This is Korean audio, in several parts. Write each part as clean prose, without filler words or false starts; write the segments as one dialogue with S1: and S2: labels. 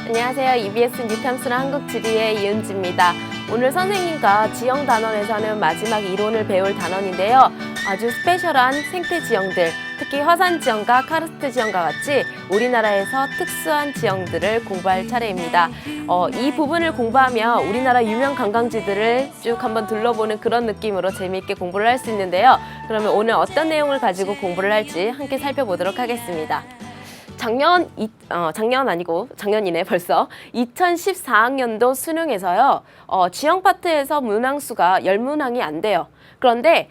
S1: 안녕하세요. EBS 뉴탐스나 한국지리의 이은지입니다. 오늘 선생님과 지형 단원에서는 마지막 이론을 배울 단원인데요. 아주 스페셜한 생태 지형들, 특히 화산 지형과 카르스트 지형과 같이 우리나라에서 특수한 지형들을 공부할 차례입니다. 이 부분을 공부하면 우리나라 유명 관광지들을 쭉 한번 둘러보는 그런 느낌으로 재미있게 공부를 할 수 있는데요. 그러면 오늘 어떤 내용을 가지고 공부를 할지 함께 살펴보도록 하겠습니다. 작년이네 벌써 2014학년도 수능에서요 지형 파트에서 문항수가 10문항이 안 돼요. 그런데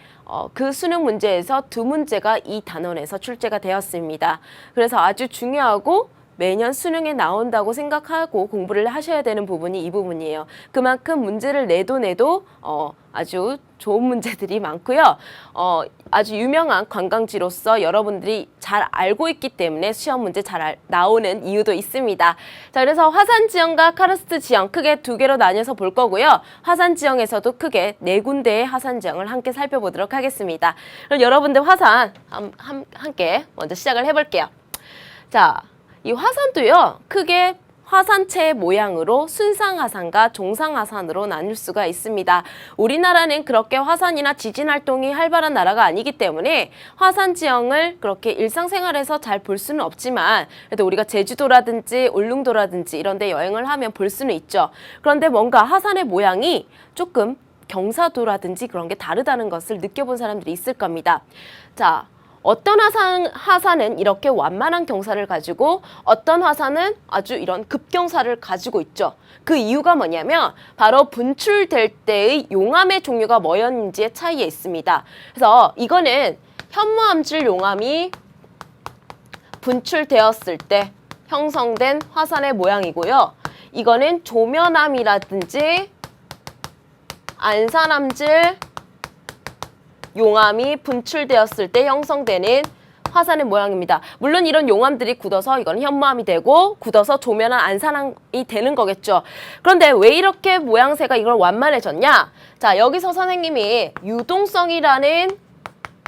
S1: 그 수능 문제에서 2문제가 이 단원에서 출제가 되었습니다. 그래서 아주 중요하고 매년 수능에 나온다고 생각하고 공부를 하셔야 되는 부분이 이 부분이에요. 그만큼 문제를 내도 아주 좋은 문제들이 많고요. 아주 유명한 관광지로서 여러분들이 잘 알고 있기 때문에 시험 문제 잘 나오는 이유도 있습니다. 자, 그래서 화산 지형과 카르스트 지형 크게 두 개로 나뉘어서 볼 거고요. 화산 지형에서도 크게 4군데의 화산 지형을 함께 살펴보도록 하겠습니다. 그럼 여러분들 화산 함께 먼저 시작을 해볼게요. 자, 이 화산도요, 크게 화산체의 모양으로 순상화산과 종상화산으로 나눌 수가 있습니다. 우리나라는 그렇게 화산이나 지진 활동이 활발한 나라가 아니기 때문에 화산 지형을 그렇게 일상생활에서 잘 볼 수는 없지만 그래도 우리가 제주도라든지 울릉도라든지 이런 데 여행을 하면 볼 수는 있죠. 그런데 뭔가 화산의 모양이 조금 경사도라든지 그런 게 다르다는 것을 느껴본 사람들이 있을 겁니다. 자, 어떤 화산은 이렇게 완만한 경사를 가지고 어떤 화산은 아주 이런 급경사를 가지고 있죠. 그 이유가 뭐냐면 바로 분출될 때의 용암의 종류가 뭐였는지의 차이에 있습니다. 그래서 이거는 현무암질 용암이 분출되었을 때 형성된 화산의 모양이고요. 이거는 조면암이라든지 안산암질 용암이 분출되었을 때 형성되는 화산의 모양입니다. 물론 이런 용암들이 굳어서 이건 현무암이 되고 굳어서 조면한 안산암이 되는 거겠죠. 그런데 왜 이렇게 모양새가 이걸 완만해졌냐? 자, 여기서 선생님이 유동성이라는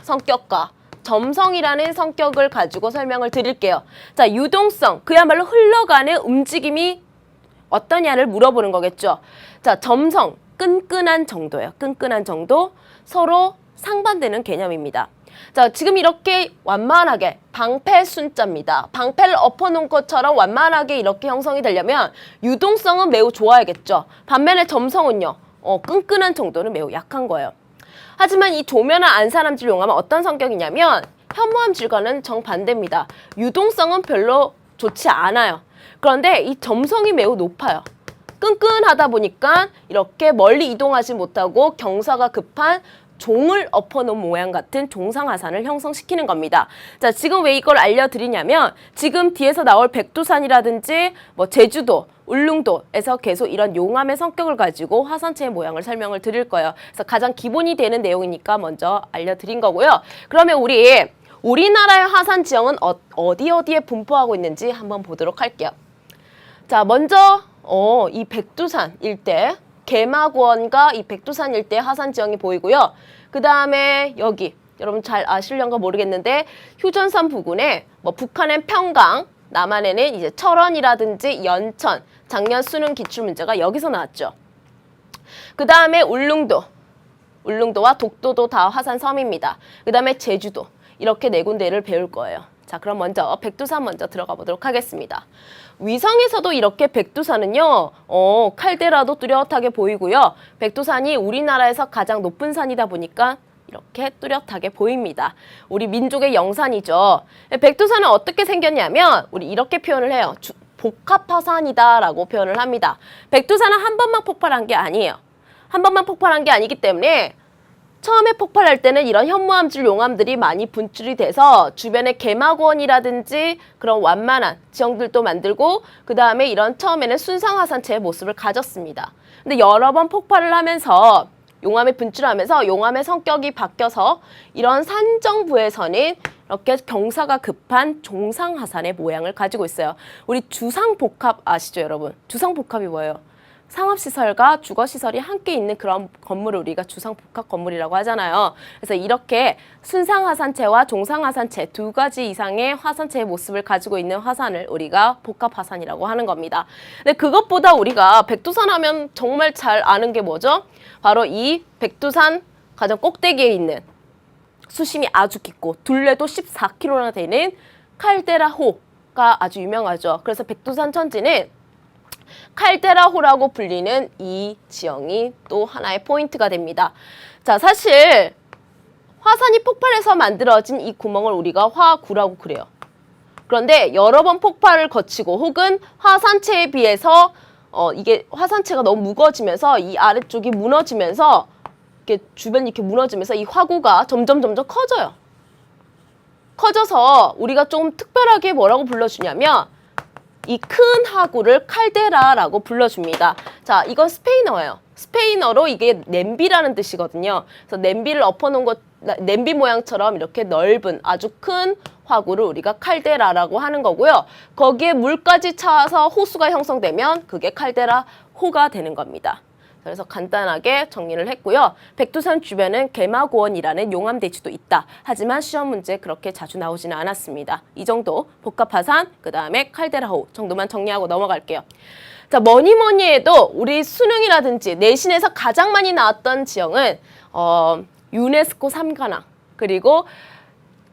S1: 성격과 점성이라는 성격을 가지고 설명을 드릴게요. 자, 유동성, 그야말로 흘러가는 움직임이 어떠냐를 물어보는 거겠죠. 자, 점성, 끈끈한 정도예요. 끈끈한 정도, 서로 상반되는 개념입니다. 자, 지금 이렇게 완만하게 방패순자입니다. 방패를 엎어놓은 것처럼 완만하게 이렇게 형성이 되려면 유동성은 매우 좋아야겠죠. 반면에 점성은요, 끈끈한 정도는 매우 약한 거예요. 하지만 이 조면한 안산암질 용암은 어떤 성격이냐면 현무암질과는 정반대입니다. 유동성은 별로 좋지 않아요. 그런데 이 점성이 매우 높아요. 끈끈하다 보니까 이렇게 멀리 이동하지 못하고 경사가 급한 종을 엎어놓은 모양 같은 종상화산을 형성시키는 겁니다. 자, 지금 왜 이걸 알려드리냐면 지금 뒤에서 나올 백두산이라든지 제주도, 울릉도에서 계속 이런 용암의 성격을 가지고 화산체의 모양을 설명을 드릴 거예요. 그래서 가장 기본이 되는 내용이니까 먼저 알려드린 거고요. 그러면 우리나라의 화산 지형은 어디에 분포하고 있는지 한번 보도록 할게요. 자, 먼저 이 백두산 일대 개마고원과 이 백두산 일대 화산 지형이 보이고요. 그 다음에 여기 여러분 잘 아실런가 모르겠는데 휴전선 부근에 북한엔 평강, 남한에는 이제 철원이라든지 연천, 작년 수능 기출 문제가 여기서 나왔죠. 그 다음에 울릉도와 독도도 다 화산섬입니다. 그 다음에 제주도, 이렇게 4군데를 배울 거예요. 자, 그럼 먼저 백두산 먼저 들어가 보도록 하겠습니다. 위성에서도 이렇게 백두산은요, 칼데라도 뚜렷하게 보이고요. 백두산이 우리나라에서 가장 높은 산이다 보니까 이렇게 뚜렷하게 보입니다. 우리 민족의 영산이죠. 백두산은 어떻게 생겼냐면 우리 이렇게 표현을 해요. 복합화산이다라고 표현을 합니다. 백두산은 한 번만 폭발한 게 아니에요. 한 번만 폭발한 게 아니기 때문에 처음에 폭발할 때는 이런 현무암질 용암들이 많이 분출이 돼서 주변에 개마고원이라든지 그런 완만한 지형들도 만들고 그 다음에 이런 처음에는 순상화산체의 모습을 가졌습니다. 근데 여러 번 폭발을 하면서 용암이 분출하면서 용암의 성격이 바뀌어서 이런 산정부에서는 이렇게 경사가 급한 종상화산의 모양을 가지고 있어요. 우리 주상복합 아시죠, 여러분? 주상복합이 뭐예요? 상업시설과 주거시설이 함께 있는 그런 건물을 우리가 주상복합 건물이라고 하잖아요. 그래서 이렇게 순상화산체와 종상화산체 두 가지 이상의 화산체의 모습을 가지고 있는 화산을 우리가 복합화산이라고 하는 겁니다. 근데 그것보다 우리가 백두산 하면 정말 잘 아는 게 뭐죠? 바로 이 백두산 가장 꼭대기에 있는 수심이 아주 깊고 둘레도 14km나 되는 칼데라호가 아주 유명하죠. 그래서 백두산 천지는 칼데라호라고 불리는 이 지형이 또 하나의 포인트가 됩니다. 자, 사실 화산이 폭발해서 만들어진 이 구멍을 우리가 화구라고 그래요. 그런데 여러 번 폭발을 거치고 혹은 화산체에 비해서 이게 화산체가 너무 무거워지면서 이 아래쪽이 무너지면서 이렇게 주변이 이렇게 무너지면서 이 화구가 점점 커져요. 커져서 우리가 좀 특별하게 뭐라고 불러주냐면 이 큰 화구를 칼데라라고 불러줍니다. 자, 이건 스페인어예요. 스페인어로 이게 냄비라는 뜻이거든요. 그래서 냄비를 엎어놓은 것, 냄비 모양처럼 이렇게 넓은 아주 큰 화구를 우리가 칼데라라고 하는 거고요. 거기에 물까지 차서 호수가 형성되면 그게 칼데라호가 되는 겁니다. 그래서 간단하게 정리를 했고요. 백두산 주변은 개마고원이라는 용암대지도 있다. 하지만 시험 문제 그렇게 자주 나오지는 않았습니다. 이 정도 복합화산, 그 다음에 칼데라호 정도만 정리하고 넘어갈게요. 자, 뭐니 해도 우리 수능이라든지 내신에서 가장 많이 나왔던 지형은 유네스코 3관왕 그리고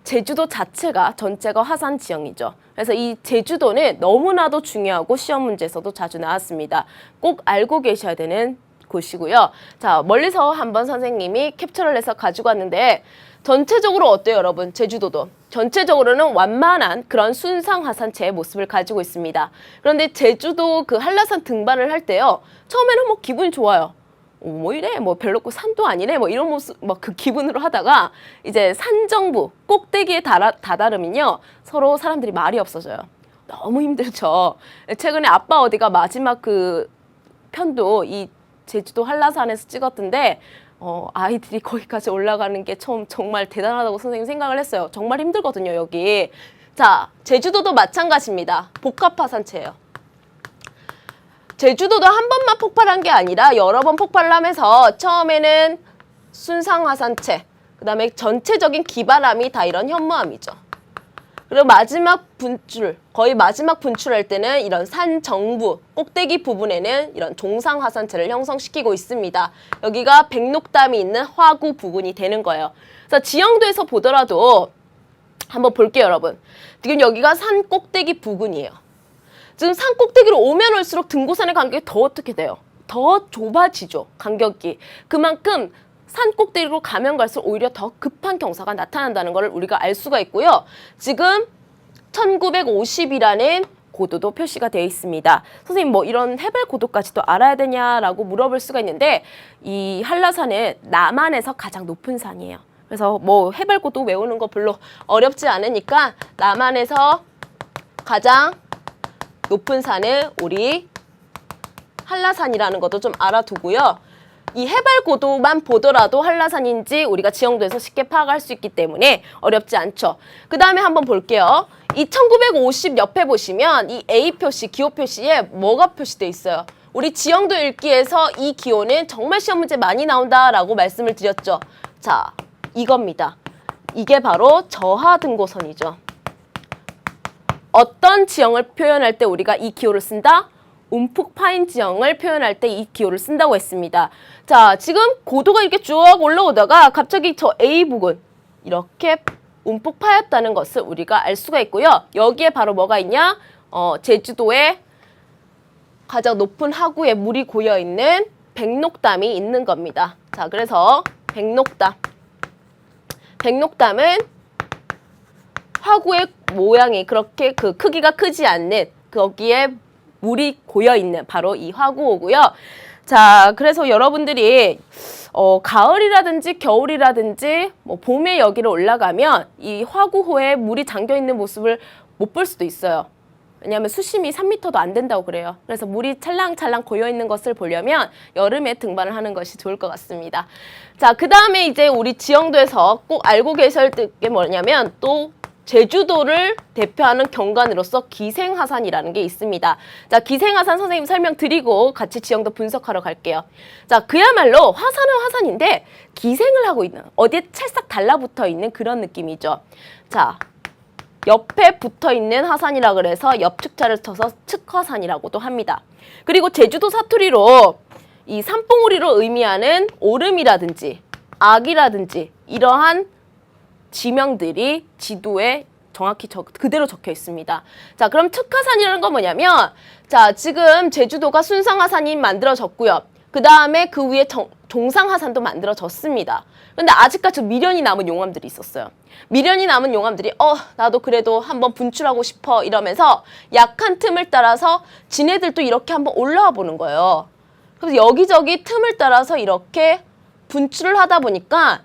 S1: 제주도 자체가 전체가 화산 지형이죠. 그래서 이 제주도는 너무나도 중요하고 시험 문제에서도 자주 나왔습니다. 꼭 알고 계셔야 되는 곳이고요. 자, 멀리서 한번 선생님이 캡처를 해서 가지고 왔는데 전체적으로 어때요, 여러분? 제주도도 전체적으로는 완만한 그런 순상 화산체의 모습을 가지고 있습니다. 그런데 제주도 그 한라산 등반을 할 때요, 처음에는 뭐 기분이 좋아요. 뭐 이래, 뭐 별로 산도 아니네, 뭐 이런 모습, 막 그 기분으로 하다가 이제 산 정부 꼭대기에 다다르면요, 서로 사람들이 말이 없어져요. 너무 힘들죠. 최근에 아빠 어디가 마지막 그 편도 이 제주도 한라산에서 찍었던데 아이들이 거기까지 올라가는 게 정말 대단하다고 선생님 생각을 했어요. 정말 힘들거든요, 여기. 자, 제주도도 마찬가지입니다. 복합화산체예요. 제주도도 한 번만 폭발한 게 아니라 여러 번 폭발을 하면서 처음에는 순상화산체, 그 다음에 전체적인 기바람이 다 이런 현무암이죠. 그리고 마지막 분출, 거의 마지막 분출할 때는 이런 산 정부, 꼭대기 부분에는 이런 종상화산체를 형성시키고 있습니다. 여기가 백록담이 있는 화구 부분이 되는 거예요. 그래서 지형도에서 보더라도 한번 볼게요, 여러분. 지금 여기가 산 꼭대기 부근이에요. 지금 산 꼭대기로 오면 올수록 등고산의 간격이 더 어떻게 돼요? 더 좁아지죠, 간격이. 그만큼 산 꼭대기로 가면 갈수록 오히려 더 급한 경사가 나타난다는 걸 우리가 알 수가 있고요. 지금 1950이라는 고도도 표시가 되어 있습니다. 선생님 뭐 이런 해발 고도까지도 알아야 되냐라고 물어볼 수가 있는데 이 한라산은 남한에서 가장 높은 산이에요. 그래서 뭐 해발 고도 외우는 거 별로 어렵지 않으니까 남한에서 가장 높은 산은 우리 한라산이라는 것도 좀 알아두고요. 이 해발 고도만 보더라도 한라산인지 우리가 지형도에서 쉽게 파악할 수 있기 때문에 어렵지 않죠. 그 다음에 한번 볼게요. 이 1950 옆에 보시면 이 A 표시, 기호 표시에 뭐가 표시되어 있어요? 우리 지형도 읽기에서 이 기호는 정말 시험 문제 많이 나온다라고 말씀을 드렸죠. 자, 이겁니다. 이게 바로 저하 등고선이죠. 어떤 지형을 표현할 때 우리가 이 기호를 쓴다? 움푹 파인 지형을 표현할 때 이 기호를 쓴다고 했습니다. 자, 지금 고도가 이렇게 쭉 올라오다가 갑자기 저 A 부근 이렇게 움푹 파였다는 것을 우리가 알 수가 있고요. 여기에 바로 뭐가 있냐? 제주도에 가장 높은 하구에 물이 고여있는 백록담이 있는 겁니다. 자, 그래서 백록담은 화구의 모양이 그렇게 그 크기가 크지 않는 거기에 물이 고여있는 바로 이 화구호고요. 자, 그래서 여러분들이 가을이라든지 겨울이라든지 뭐 봄에 여기를 올라가면 이 화구호에 물이 잠겨있는 모습을 못 볼 수도 있어요. 왜냐하면 수심이 3m도 안 된다고 그래요. 그래서 물이 찰랑찰랑 고여있는 것을 보려면 여름에 등반을 하는 것이 좋을 것 같습니다. 자, 그 다음에 이제 우리 지형도에서 꼭 알고 계셔야 될 게 뭐냐면 또 제주도를 대표하는 경관으로서 기생하산이라는 게 있습니다. 자, 기생하산 선생님 설명드리고 같이 지형도 분석하러 갈게요. 자, 그야말로 화산은 화산인데 기생을 하고 있는, 어디에 찰싹 달라붙어 있는 그런 느낌이죠. 자, 옆에 붙어 있는 화산이라 그래서 옆축자를 쳐서 측화산이라고도 합니다. 그리고 제주도 사투리로 이 산봉우리로 의미하는 오름이라든지 악이라든지 이러한 지명들이 지도에 정확히 그대로 적혀 있습니다. 자, 그럼 측화산이라는 건 뭐냐면, 자, 지금 제주도가 순상화산이 만들어졌고요. 그 다음에 그 위에 종상화산도 만들어졌습니다. 근데 아직까지 미련이 남은 용암들이 있었어요. 미련이 남은 용암들이 나도 그래도 한번 분출하고 싶어 이러면서 약한 틈을 따라서 지네들도 이렇게 한번 올라와 보는 거예요. 그래서 여기저기 틈을 따라서 이렇게 분출을 하다 보니까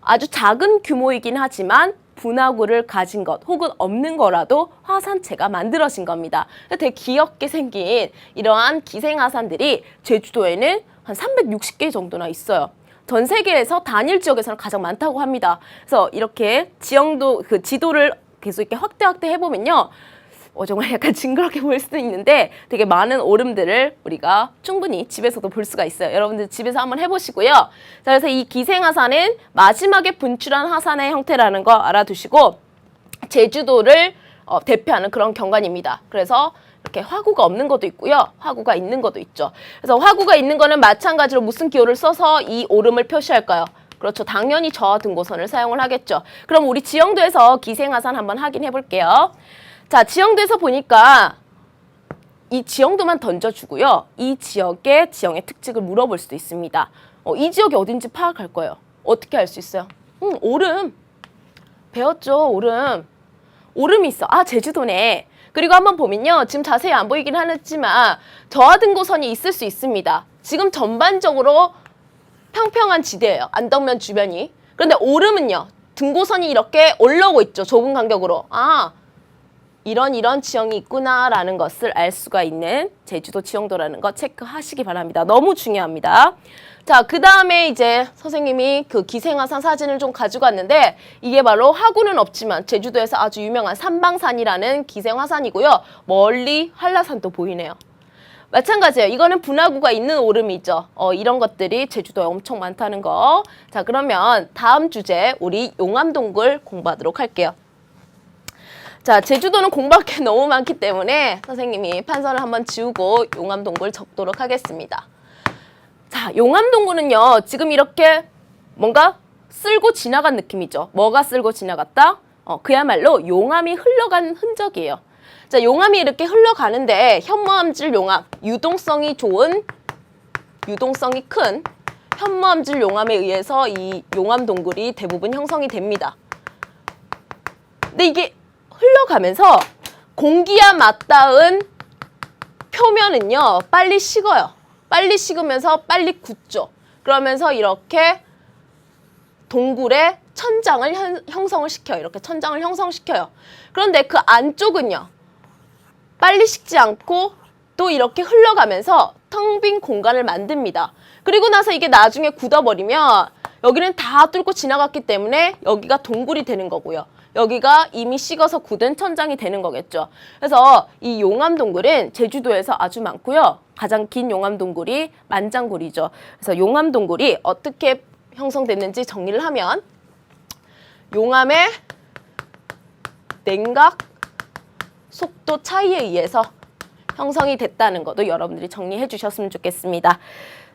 S1: 아주 작은 규모이긴 하지만 분화구를 가진 것 혹은 없는 거라도 화산체가 만들어진 겁니다. 되게 귀엽게 생긴 이러한 기생화산들이 제주도에는 한 360개 정도나 있어요. 전 세계에서 단일 지역에서는 가장 많다고 합니다. 그래서 이렇게 지형도 그 지도를 계속 이렇게 확대 해보면요. 정말 약간 징그럽게 보일 수도 있는데 되게 많은 오름들을 우리가 충분히 집에서도 볼 수가 있어요. 여러분들 집에서 한번 해보시고요. 자, 그래서 이 기생화산은 마지막에 분출한 화산의 형태라는 거 알아두시고 제주도를 대표하는 그런 경관입니다. 그래서 이렇게 화구가 없는 것도 있고요. 화구가 있는 것도 있죠. 그래서 화구가 있는 거는 마찬가지로 무슨 기호를 써서 이 오름을 표시할까요? 그렇죠. 당연히 저하 등고선을 사용을 하겠죠. 그럼 우리 지형도에서 기생화산 한번 확인해 볼게요. 자, 지형도에서 보니까 이 지형도만 던져주고요. 이 지역의 특징을 물어볼 수도 있습니다. 이 지역이 어딘지 파악할 거예요. 어떻게 알 수 있어요? 오름. 배웠죠, 오름. 오름이 있어. 아, 제주도네. 그리고 한번 보면요. 지금 자세히 안 보이긴 하지만 저하 등고선이 있을 수 있습니다. 지금 전반적으로 평평한 지대예요. 안덕면 주변이. 그런데 오름은요. 등고선이 이렇게 올라오고 있죠. 좁은 간격으로. 아, 이런 지형이 있구나라는 것을 알 수가 있는 제주도 지형도라는 거 체크하시기 바랍니다. 너무 중요합니다. 자, 그 다음에 이제 선생님이 그 기생화산 사진을 좀 가지고 왔는데 이게 바로 화구는 없지만 제주도에서 아주 유명한 삼방산이라는 기생화산이고요. 멀리 한라산도 보이네요. 마찬가지예요. 이거는 분화구가 있는 오름이죠. 이런 것들이 제주도에 엄청 많다는 거. 자, 그러면 다음 주제 우리 용암동굴 공부하도록 할게요. 자, 제주도는 공부할 게 너무 많기 때문에 선생님이 판서를 한번 지우고 용암동굴 적도록 하겠습니다. 자, 용암동굴은요, 지금 이렇게 뭔가 쓸고 지나간 느낌이죠. 뭐가 쓸고 지나갔다? 그야말로 용암이 흘러간 흔적이에요. 자, 용암이 이렇게 흘러가는데 현모암질 용암, 유동성이 큰 현모암질 용암에 의해서 이 용암동굴이 대부분 형성이 됩니다. 근데 이게 흘러가면서 공기와 맞닿은 표면은요, 빨리 식어요. 빨리 식으면서 빨리 굳죠. 그러면서 이렇게 동굴의 천장을 형성을 시켜요. 이렇게 천장을 형성시켜요. 그런데 그 안쪽은요, 빨리 식지 않고 또 이렇게 흘러가면서 텅 빈 공간을 만듭니다. 그리고 나서 이게 나중에 굳어버리면 여기는 다 뚫고 지나갔기 때문에 여기가 동굴이 되는 거고요. 여기가 이미 식어서 굳은 천장이 되는 거겠죠. 그래서 이 용암동굴은 제주도에서 아주 많고요. 가장 긴 용암동굴이 만장굴이죠. 그래서 용암동굴이 어떻게 형성됐는지 정리를 하면 용암의 냉각 속도 차이에 의해서 형성이 됐다는 것도 여러분들이 정리해 주셨으면 좋겠습니다.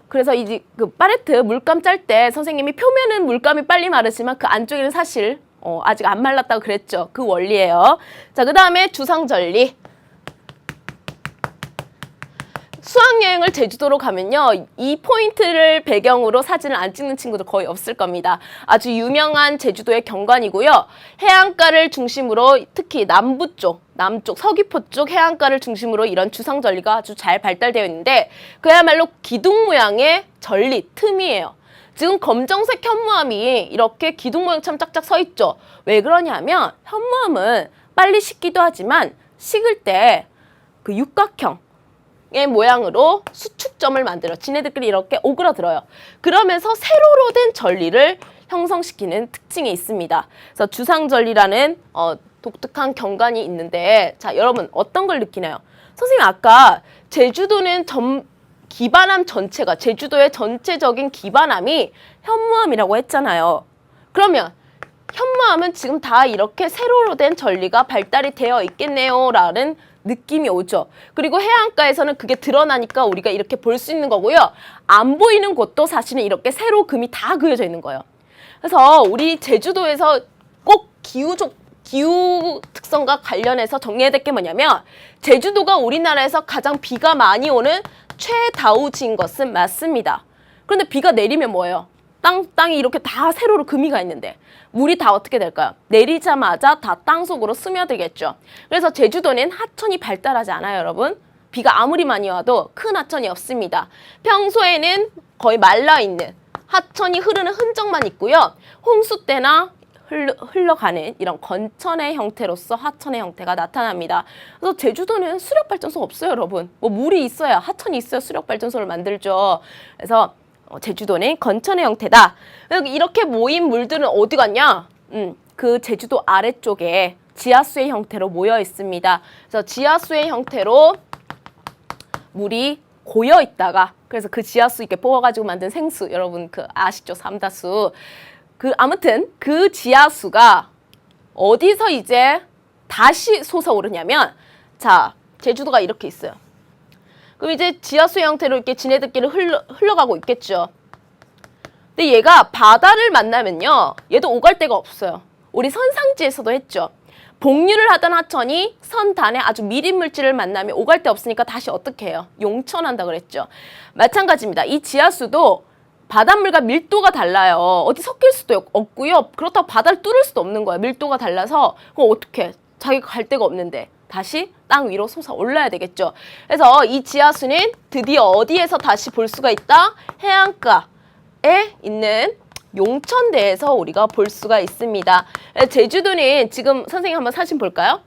S1: 그래서 이 그 파레트 물감 짤 때 선생님이 표면은 물감이 빨리 마르지만 그 안쪽에는 사실 아직 안 말랐다고 그랬죠. 그 원리예요. 자, 그 다음에 주상절리. 수학여행을 제주도로 가면요, 이 포인트를 배경으로 사진을 안 찍는 친구들 거의 없을 겁니다. 아주 유명한 제주도의 경관이고요. 해안가를 중심으로 특히 남쪽 서귀포 쪽 해안가를 중심으로 이런 주상절리가 아주 잘 발달되어 있는데 그야말로 기둥 모양의 절리, 틈이에요. 지금 검정색 현무암이 이렇게 기둥 모양처럼 짝짝 서 있죠. 왜 그러냐면 현무암은 빨리 식기도 하지만 식을 때 그 육각형의 모양으로 수축점을 만들어 지네들끼리 이렇게 오그라들어요. 그러면서 세로로 된 절리를 형성시키는 특징이 있습니다. 그래서 주상절리라는 독특한 경관이 있는데 자 여러분 어떤 걸 느끼나요? 선생님 아까 제주도는 기반함 전체가 제주도의 전체적인 기반함이 현무암이라고 했잖아요. 그러면 현무암은 지금 다 이렇게 세로로 된 전리가 발달이 되어 있겠네요 라는 느낌이 오죠. 그리고 해안가에서는 그게 드러나니까 우리가 이렇게 볼 수 있는 거고요. 안 보이는 곳도 사실은 이렇게 세로 금이 다 그려져 있는 거예요. 그래서 우리 제주도에서 꼭 기후 특성과 관련해서 정리해야 될 게 뭐냐면 제주도가 우리나라에서 가장 비가 많이 오는 최다우지인 것은 맞습니다. 그런데 비가 내리면 뭐예요? 땅이 이렇게 다 세로로 금이 가 있는데 물이 다 어떻게 될까요? 내리자마자 다 땅속으로 스며들겠죠. 그래서 제주도는 하천이 발달하지 않아요, 여러분. 비가 아무리 많이 와도 큰 하천이 없습니다. 평소에는 거의 말라있는 하천이 흐르는 흔적만 있고요. 홍수 때나 흘러가는 이런 건천의 형태로서 하천의 형태가 나타납니다. 그래서 제주도는 수력발전소가 없어요, 여러분. 뭐 물이 있어야 하천이 있어야 수력발전소를 만들죠. 그래서 제주도는 건천의 형태다. 이렇게 모인 물들은 어디 갔냐? 그 제주도 아래쪽에 지하수의 형태로 모여 있습니다. 그래서 지하수의 형태로 물이 고여 있다가 그래서 그 지하수 이렇게 뽑아가지고 만든 생수 여러분 그 아시죠? 삼다수. 아무튼 그 지하수가 어디서 이제 다시 솟아오르냐면 자 제주도가 이렇게 있어요. 그럼 이제 지하수의 형태로 이렇게 지네들끼리 흘러가고 있겠죠. 근데 얘가 바다를 만나면요. 얘도 오갈 데가 없어요. 우리 선상지에서도 했죠. 복류를 하던 하천이 선단에 아주 미린 물질을 만나면 오갈 데 없으니까 다시 어떻게 해요? 용천한다 그랬죠. 마찬가지입니다. 이 지하수도 바닷물과 밀도가 달라요. 어디 섞일 수도 없고요. 그렇다고 바다를 뚫을 수도 없는 거예요. 밀도가 달라서 그럼 어떻게 자기가 갈 데가 없는데 다시 땅 위로 솟아올라야 되겠죠. 그래서 이 지하수는 드디어 어디에서 다시 볼 수가 있다? 해안가에 있는 용천대에서 우리가 볼 수가 있습니다. 제주도는 지금 선생님 한번 사진 볼까요?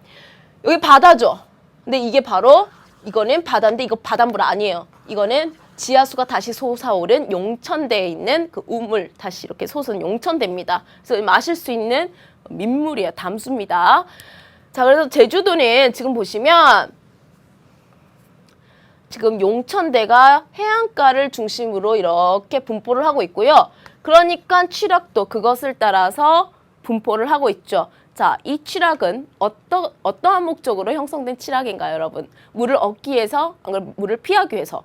S1: 여기 바다죠. 근데 이게 바로 이거는 바다인데 이거 바닷물 아니에요. 이거는 지하수가 다시 솟아오른 용천대에 있는 그 우물 다시 이렇게 솟은 용천대입니다. 그래서 마실 수 있는 민물이에요. 담수입니다. 자, 그래서 제주도는 지금 보시면 지금 용천대가 해안가를 중심으로 이렇게 분포를 하고 있고요. 그러니까 취락도 그것을 따라서 분포를 하고 있죠. 자, 이 취락은 어떠한 목적으로 형성된 취락인가요, 여러분? 물을 얻기 위해서, 물을 피하기 위해서.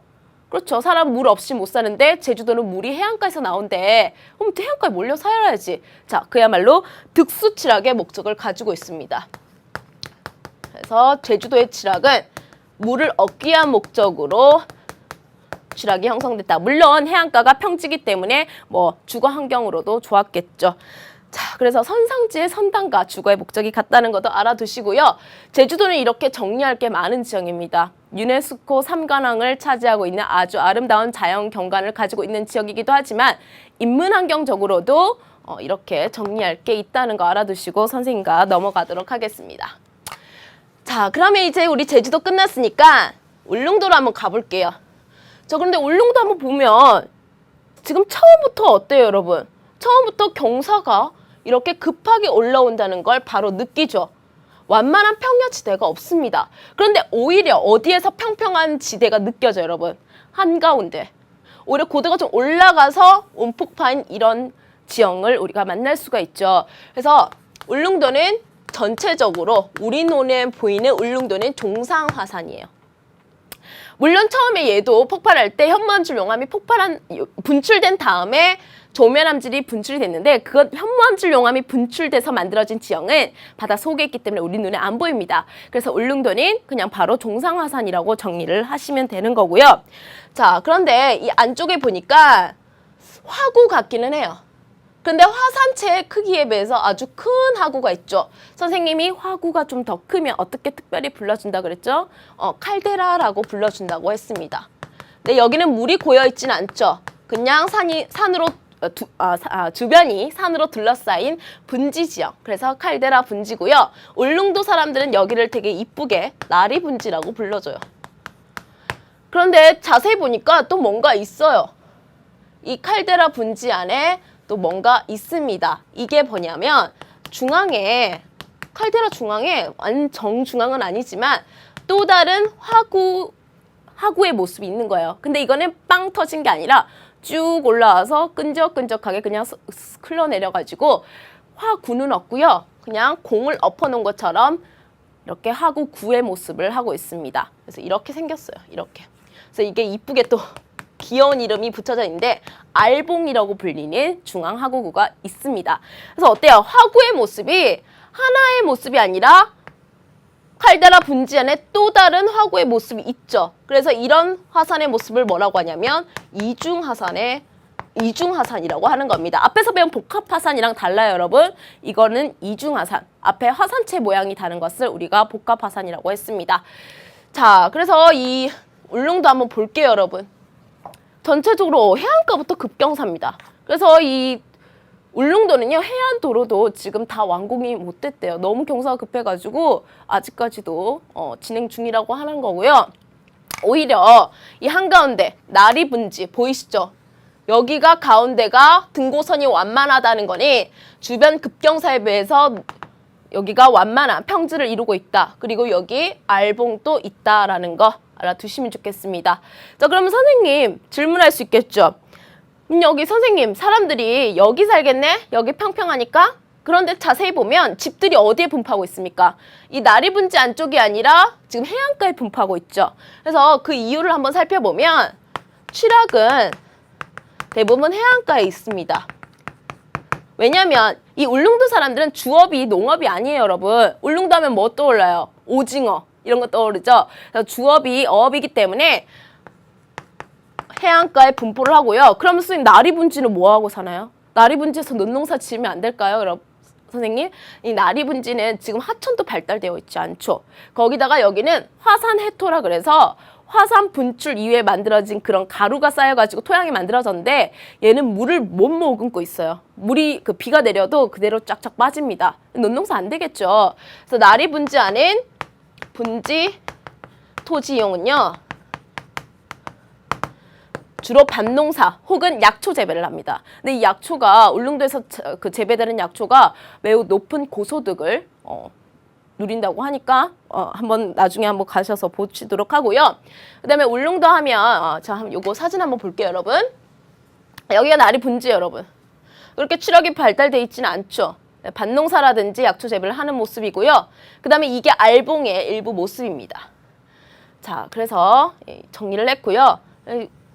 S1: 그렇죠. 사람 물 없이 못 사는데 제주도는 물이 해안가에서 나온대. 그럼 해안가에 몰려 살아야지. 자, 그야말로 득수취락의 목적을 가지고 있습니다. 그래서 제주도의 취락은 물을 얻기 위한 목적으로 취락이 형성됐다. 물론 해안가가 평지기 때문에 뭐 주거 환경으로도 좋았겠죠. 자, 그래서 선상지의 선단과 주거의 목적이 같다는 것도 알아두시고요. 제주도는 이렇게 정리할 게 많은 지형입니다. 유네스코 3관왕을 차지하고 있는 아주 아름다운 자연 경관을 가지고 있는 지역이기도 하지만 인문환경적으로도 이렇게 정리할 게 있다는 거 알아두시고 선생님과 넘어가도록 하겠습니다. 자, 그러면 이제 우리 제주도 끝났으니까 울릉도로 한번 가볼게요. 그런데 울릉도 한번 보면 지금 처음부터 어때요, 여러분? 처음부터 경사가 이렇게 급하게 올라온다는 걸 바로 느끼죠. 완만한 평야지대가 없습니다. 그런데 오히려 어디에서 평평한 지대가 느껴져요, 여러분? 한가운데. 오히려 고도가 좀 올라가서 움푹 파인 이런 지형을 우리가 만날 수가 있죠. 그래서 울릉도는 전체적으로 우리 눈에 보이는 울릉도는 종상화산이에요. 물론 처음에 얘도 폭발할 때 현무암질 용암이 분출된 다음에 조면암질이 분출이 됐는데 그것 현무암질 용암이 분출돼서 만들어진 지형은 바다 속에 있기 때문에 우리 눈에 안 보입니다. 그래서 울릉도는 그냥 바로 종상화산이라고 정리를 하시면 되는 거고요. 자, 그런데 이 안쪽에 보니까 화구 같기는 해요. 근데 화산체의 크기에 비해서 아주 큰 화구가 있죠. 선생님이 화구가 좀 더 크면 어떻게 특별히 불러준다 그랬죠? 칼데라라고 불러준다고 했습니다. 근데 여기는 물이 고여있지는 않죠. 그냥 주변이 산으로 둘러싸인 분지 지역. 그래서 칼데라 분지고요. 울릉도 사람들은 여기를 되게 이쁘게 나리 분지라고 불러줘요. 그런데 자세히 보니까 또 뭔가 있어요. 이 칼데라 분지 안에 또 뭔가 있습니다. 이게 뭐냐면 중앙에 칼데라 중앙에 정중앙은 아니지만 또 다른 화구의 모습이 있는 거예요. 근데 이거는 빵 터진 게 아니라 쭉 올라와서 끈적끈적하게 그냥 흘러내려가지고 화구는 없고요. 그냥 공을 엎어놓은 것처럼 이렇게 화구 구의 모습을 하고 있습니다. 그래서 이렇게 생겼어요. 이렇게. 그래서 이게 이쁘게 또 귀여운 이름이 붙여져 있는데 알봉이라고 불리는 중앙 화구구가 있습니다. 그래서 어때요? 화구의 모습이 하나의 모습이 아니라 칼데라 분지 안에 또 다른 화구의 모습이 있죠. 그래서 이런 화산의 모습을 뭐라고 하냐면 이중화산이라고 하는 겁니다. 앞에서 배운 복합화산이랑 달라요, 여러분. 이거는 이중화산. 앞에 화산체 모양이 다른 것을 우리가 복합화산이라고 했습니다. 자, 그래서 이 울릉도 한번 볼게요, 여러분. 전체적으로 해안가부터 급경사입니다. 그래서 이 울릉도는요, 해안도로도 지금 다 완공이 못 됐대요. 너무 경사가 급해가지고 아직까지도 진행 중이라고 하는 거고요. 오히려 이 한가운데 나리분지 보이시죠? 여기가 가운데가 등고선이 완만하다는 거니 주변 급경사에 비해서 여기가 완만한 평지를 이루고 있다. 그리고 여기 알봉도 있다라는 거 알아두시면 좋겠습니다. 자, 그러면 선생님 질문할 수 있겠죠? 여기 선생님 사람들이 여기 살겠네? 여기 평평하니까? 그런데 자세히 보면 집들이 어디에 분포하고 있습니까? 이 나리분지 안쪽이 아니라 지금 해안가에 분포하고 있죠. 그래서 그 이유를 한번 살펴보면 취락은 대부분 해안가에 있습니다. 왜냐면 이 울릉도 사람들은 주업이 농업이 아니에요, 여러분. 울릉도 하면 뭐 떠올라요? 오징어 이런 거 떠오르죠. 그래서 주업이 어업이기 때문에 해안가에 분포를 하고요. 그럼 선생님 나리분지는 뭐 하고 사나요? 나리분지에서 논농사 지으면 안 될까요, 여러분? 선생님, 이 나리분지는 지금 하천도 발달되어 있지 않죠. 거기다가 여기는 화산 해토라 그래서 화산 분출 이후에 만들어진 그런 가루가 쌓여가지고 토양이 만들어졌는데 얘는 물을 못 머금고 있어요. 물이 비가 내려도 그대로 쫙쫙 빠집니다. 논농사 안 되겠죠. 그래서 나리분지 안엔 분지 토지 이용은요. 주로 밭농사 혹은 약초 재배를 합니다. 근데 이 약초가 울릉도에서 재배되는 약초가 매우 높은 고소득을 누린다고 하니까 한번 나중에 한번 가셔서 보시도록 하고요. 그다음에 울릉도 하면 자, 요거 사진 한번 볼게요, 여러분. 여기가 나리분지 여러분. 그렇게 추력이 발달돼 있지는 않죠. 밭농사라든지 약초 재배를 하는 모습이고요. 그다음에 이게 알봉의 일부 모습입니다. 자, 그래서 정리를 했고요.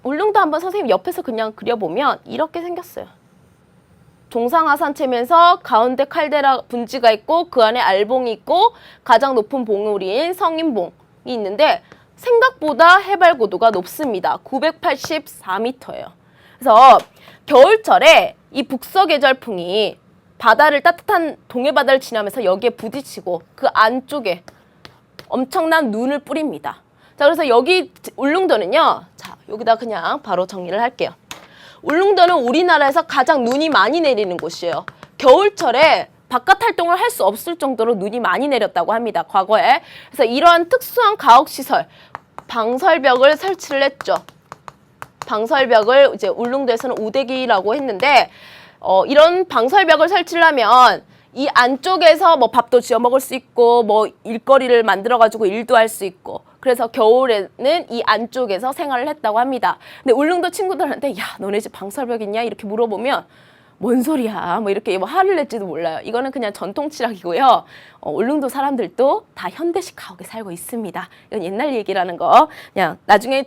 S1: 울릉도 한번 선생님 옆에서 그냥 그려보면 이렇게 생겼어요. 종상화산체면서 가운데 칼데라 분지가 있고 그 안에 알봉이 있고 가장 높은 봉우리인 성인봉이 있는데 생각보다 해발 고도가 높습니다. 984m예요. 그래서 겨울철에 이 북서계절풍이 바다를 따뜻한 동해바다를 지나면서 여기에 부딪히고 그 안쪽에 엄청난 눈을 뿌립니다. 자, 그래서 여기 울릉도는요. 자, 여기다 그냥 바로 정리를 할게요. 울릉도는 우리나라에서 가장 눈이 많이 내리는 곳이에요. 겨울철에 바깥 활동을 할 수 없을 정도로 눈이 많이 내렸다고 합니다. 과거에. 그래서 이러한 특수한 가옥시설, 방설벽을 설치를 했죠. 방설벽을 이제 울릉도에서는 우대기라고 했는데 이런 방설벽을 설치를 하면 이 안쪽에서 뭐 밥도 지어 먹을 수 있고 뭐 일거리를 만들어 가지고 일도 할 수 있고 그래서 겨울에는 이 안쪽에서 생활을 했다고 합니다. 근데 울릉도 친구들한테 야, 너네 집 방설벽 있냐? 이렇게 물어보면 뭔 소리야? 뭐 이렇게 뭐 화를 낼지도 몰라요. 이거는 그냥 전통 치락이고요. 울릉도 사람들도 다 현대식 가옥에 살고 있습니다. 이건 옛날 얘기라는 거 그냥 나중에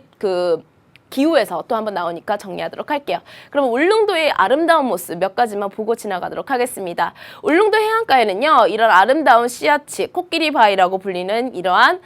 S1: 기후에서 또 한번 나오니까 정리하도록 할게요. 그럼 울릉도의 아름다운 모습 몇 가지만 보고 지나가도록 하겠습니다. 울릉도 해안가에는요. 이런 아름다운 씨앗이 코끼리 바위라고 불리는 이러한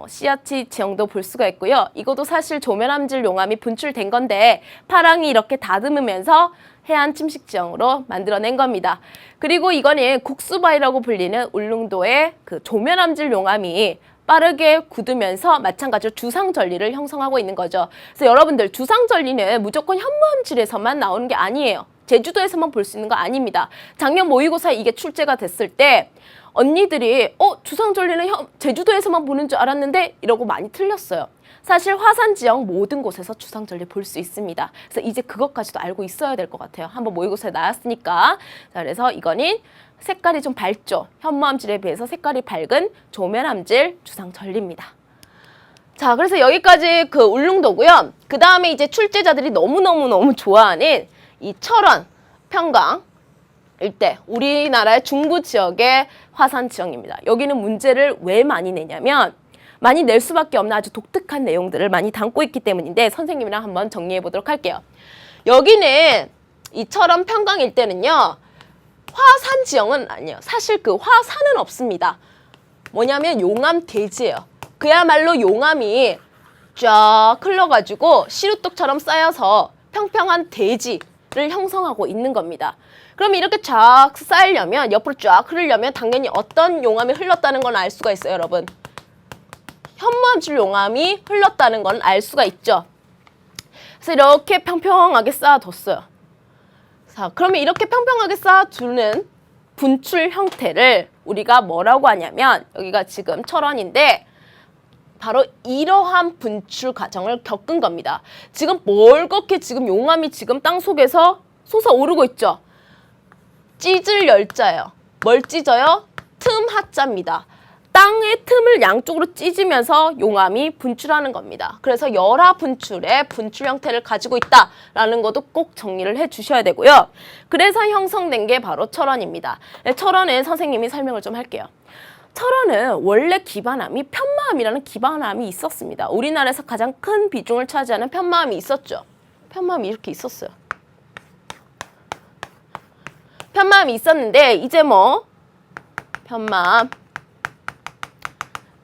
S1: 씨앗이 지형도 볼 수가 있고요. 이것도 사실 조면암질 용암이 분출된 건데 파랑이 이렇게 다듬으면서 해안 침식 지형으로 만들어낸 겁니다. 그리고 이거는 국수바위라고 불리는 울릉도의 그 조면암질 용암이 빠르게 굳으면서 마찬가지로 주상절리를 형성하고 있는 거죠. 그래서 여러분들 주상절리는 무조건 현무암질에서만 나오는 게 아니에요. 제주도에서만 볼 수 있는 거 아닙니다. 작년 모의고사에 이게 출제가 됐을 때 언니들이 주상절리는 제주도에서만 보는 줄 알았는데 이러고 많이 틀렸어요. 사실 화산 지역 모든 곳에서 주상절리 볼 수 있습니다. 그래서 이제 그것까지도 알고 있어야 될 것 같아요. 한번 모의고사에 나왔으니까. 자, 그래서 이거는 색깔이 좀 밝죠. 현무암질에 비해서 색깔이 밝은 조면암질 주상절리입니다. 자, 그래서 여기까지 그 울릉도고요. 그 다음에 이제 출제자들이 너무너무 좋아하는 이 철원, 평강 일대, 우리나라의 중부 지역의 화산 지형입니다. 여기는 문제를 왜 많이 내냐면 많이 낼 수밖에 없는 아주 독특한 내용들을 많이 담고 있기 때문인데 선생님이랑 한번 정리해 보도록 할게요. 여기는 이 철원, 평강 일대는요. 화산 지형은 아니에요. 사실 그 화산은 없습니다. 뭐냐면 용암 대지예요. 그야말로 용암이 쫙 흘러가지고 시루떡처럼 쌓여서 평평한 대지를 형성하고 있는 겁니다. 그럼 이렇게 쫙 쌓이려면, 옆으로 쫙 흐르려면 당연히 어떤 용암이 흘렀다는 건 알 수가 있어요, 여러분. 현무암질 용암이 흘렀다는 건 알 수가 있죠. 그래서 이렇게 평평하게 쌓아뒀어요. 자, 그러면 이렇게 평평하게 쌓아두는 분출 형태를 우리가 뭐라고 하냐면, 여기가 지금 철원인데 바로 이러한 분출 과정을 겪은 겁니다. 지금 멀겋게 지금 용암이 지금 땅 속에서 솟아오르고 있죠. 찢을 열자예요. 뭘 찢어요? 틈 하자입니다. 땅의 틈을 양쪽으로 찢으면서 용암이 분출하는 겁니다. 그래서 열화 분출의 분출 형태를 가지고 있다라는 것도 꼭 정리를 해 주셔야 되고요. 그래서 형성된 게 바로 철원입니다. 철원은 선생님이 설명을 좀 할게요. 철원은 원래 기반암이 편마암이라는 기반암이 있었습니다. 우리나라에서 가장 큰 비중을 차지하는 편마암이 있었죠. 편마암이 이렇게 있었어요. 편마암이 있었는데 이제 뭐 편마암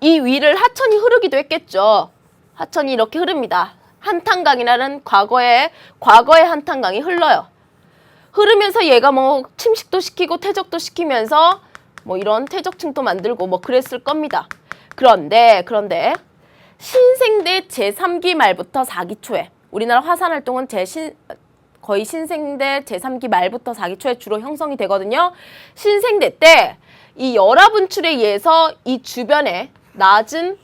S1: 이 위를 하천이 흐르기도 했겠죠. 하천이 이렇게 흐릅니다. 한탄강이라는 과거의 한탄강이 흘러요. 흐르면서 얘가 뭐 침식도 시키고 퇴적도 시키면서 뭐 이런 퇴적층도 만들고 뭐 그랬을 겁니다. 그런데 신생대 제3기 말부터 4기 초에 우리나라 화산 활동은 거의 신생대 제3기 말부터 4기 초에 주로 형성이 되거든요. 신생대 때 이 열화 분출에 의해서 이 주변에 낮은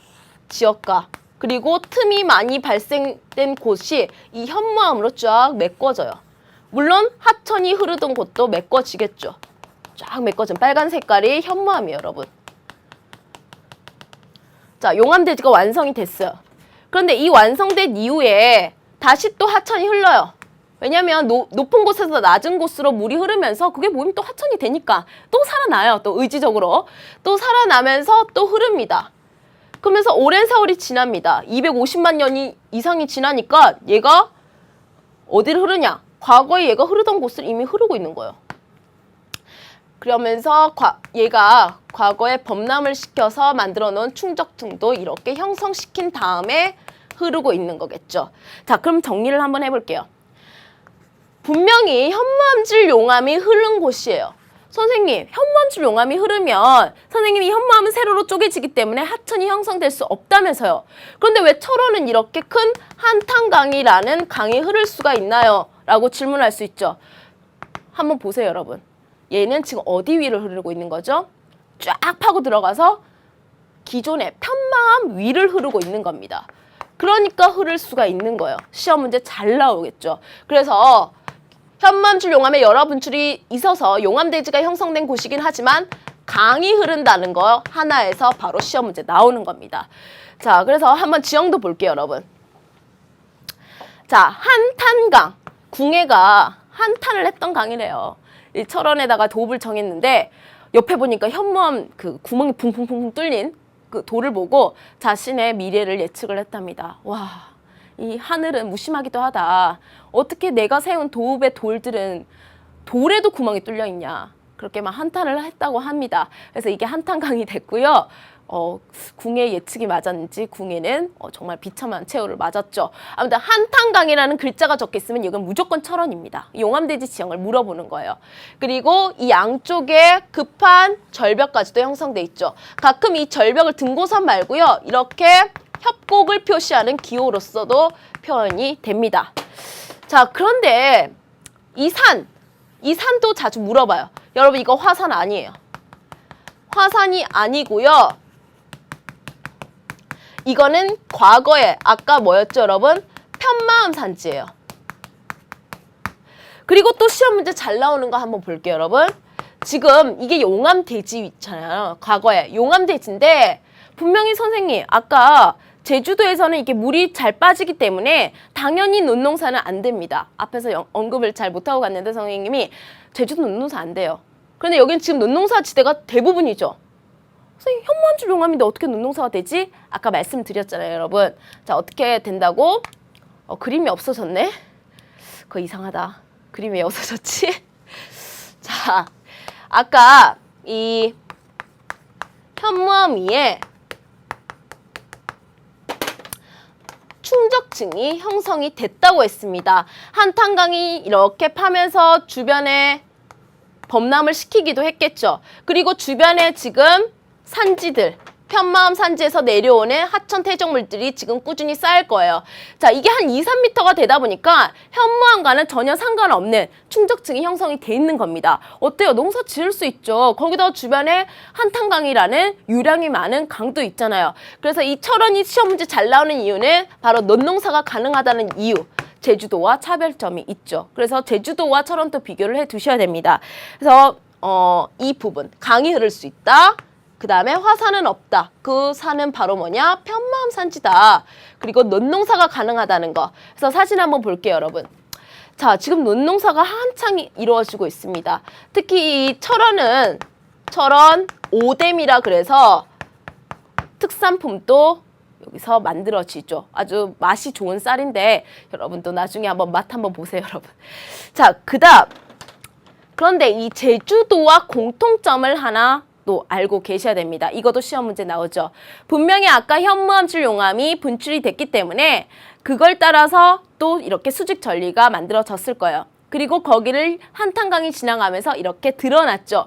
S1: 지역과 그리고 틈이 많이 발생된 곳이 이 현무암으로 쫙 메꿔져요. 물론 하천이 흐르던 곳도 메꿔지겠죠. 쫙 메꿔진 빨간 색깔이 현무암이에요, 여러분. 자, 용암대지가 완성이 됐어요. 그런데 이 완성된 이후에 다시 또 하천이 흘러요. 왜냐면 높은 곳에서 낮은 곳으로 물이 흐르면서 그게 모이면 또 하천이 되니까 또 살아나요. 또 의지적으로. 또 살아나면서 또 흐릅니다. 그러면서 오랜 세월이 지납니다. 250만 년이 이상이 지나니까 얘가 어디를 흐르냐? 과거에 얘가 흐르던 곳을 이미 흐르고 있는 거예요. 그러면서 얘가 과거에 범람을 시켜서 만들어 놓은 충적층도 이렇게 형성시킨 다음에 흐르고 있는 거겠죠. 자, 그럼 정리를 한번 해볼게요. 분명히 현무암질 용암이 흐른 곳이에요. 선생님, 현무암질 용암이 흐르면 선생님이 현무암은 세로로 쪼개지기 때문에 하천이 형성될 수 없다면서요. 그런데 왜 철원은 이렇게 큰 한탄강이라는 강이 흐를 수가 있나요? 라고 질문할 수 있죠. 한번 보세요, 여러분. 얘는 지금 어디 위를 흐르고 있는 거죠? 쫙 파고 들어가서 기존의 편마암 위를 흐르고 있는 겁니다. 그러니까 흐를 수가 있는 거예요. 시험 문제 잘 나오겠죠. 그래서 현무암질 용암의 열화 분출이 있어서 용암대지가 형성된 곳이긴 하지만 강이 흐른다는 거 하나에서 바로 시험 문제 나오는 겁니다. 자, 그래서 한번 지형도 볼게요, 여러분. 자, 한탄강. 궁예가 한탄을 했던 강이래요. 이 철원에다가 도읍을 정했는데 옆에 보니까 현무암 그 구멍이 붕붕붕 뚫린 그 돌을 보고 자신의 미래를 예측을 했답니다. 와, 이 하늘은 무심하기도 하다. 어떻게 내가 세운 도읍의 돌들은 돌에도 구멍이 뚫려 있냐. 그렇게 막 한탄을 했다고 합니다. 그래서 이게 한탄강이 됐고요. 궁예 예측이 맞았는지 궁예는 정말 비참한 최후를 맞았죠. 아무튼 한탄강이라는 글자가 적혀 있으면 이건 무조건 철원입니다. 용암대지 지형을 물어보는 거예요. 그리고 이 양쪽에 급한 절벽까지도 형성돼 있죠. 가끔 이 절벽을 등고선 말고요. 이렇게 협곡을 표시하는 기호로서도 표현이 됩니다. 자, 그런데 이 산도 자주 물어봐요. 여러분, 이거 화산 아니에요. 화산이 아니고요. 이거는 과거에 아까 뭐였죠, 여러분? 편마암 산지예요. 그리고 또 시험 문제 잘 나오는 거 한번 볼게요, 여러분. 지금 이게 용암대지잖아요. 과거에 용암대지인데 분명히 선생님 아까 제주도에서는 이게 물이 잘 빠지기 때문에 당연히 논농사는 안 됩니다. 앞에서 언급을 잘 못하고 갔는데 선생님이 제주도 논농사 안 돼요. 그런데 여기는 지금 논농사 지대가 대부분이죠. 선생님 현무암질 용암인데 어떻게 논농사가 되지? 아까 말씀드렸잖아요, 여러분. 자, 어떻게 된다고? 그림이 없어졌네? 그거 이상하다. 그림이 왜 없어졌지? 자, 아까 이 현무암 위에 충적층이 형성이 됐다고 했습니다. 한탄강이 이렇게 파면서 주변에 범람을 시키기도 했겠죠. 그리고 주변에 지금 산지들, 편마음 산지에서 내려오는 하천 퇴적물들이 지금 꾸준히 쌓일 거예요. 자, 이게 한 2, 3m가 되다 보니까 현무암과는 전혀 상관없는 충적층이 형성이 돼 있는 겁니다. 어때요? 농사 지을 수 있죠. 거기다 주변에 한탄강이라는 유량이 많은 강도 있잖아요. 그래서 이 철원이 시험 문제 잘 나오는 이유는 바로 논농사가 가능하다는 이유. 제주도와 차별점이 있죠. 그래서 제주도와 철원도 비교를 해 두셔야 됩니다. 그래서 이 부분, 강이 흐를 수 있다. 그 다음에 화산은 없다. 그 산은 바로 뭐냐? 편마음 산지다. 그리고 논농사가 가능하다는 거. 그래서 사진 한번 볼게요, 여러분. 자, 지금 논농사가 한창 이루어지고 있습니다. 특히 이 철원은 철원 오댐이라 그래서 특산품도 여기서 만들어지죠. 아주 맛이 좋은 쌀인데 여러분도 나중에 한번 맛 한번 보세요, 여러분. 자, 그다음 그런데 이 제주도와 공통점을 하나 또 알고 계셔야 됩니다. 이것도 시험 문제 나오죠. 분명히 아까 현무암질 용암이 분출이 됐기 때문에 그걸 따라서 또 이렇게 수직 전리가 만들어졌을 거예요. 그리고 거기를 한탄강이 지나가면서 이렇게 드러났죠.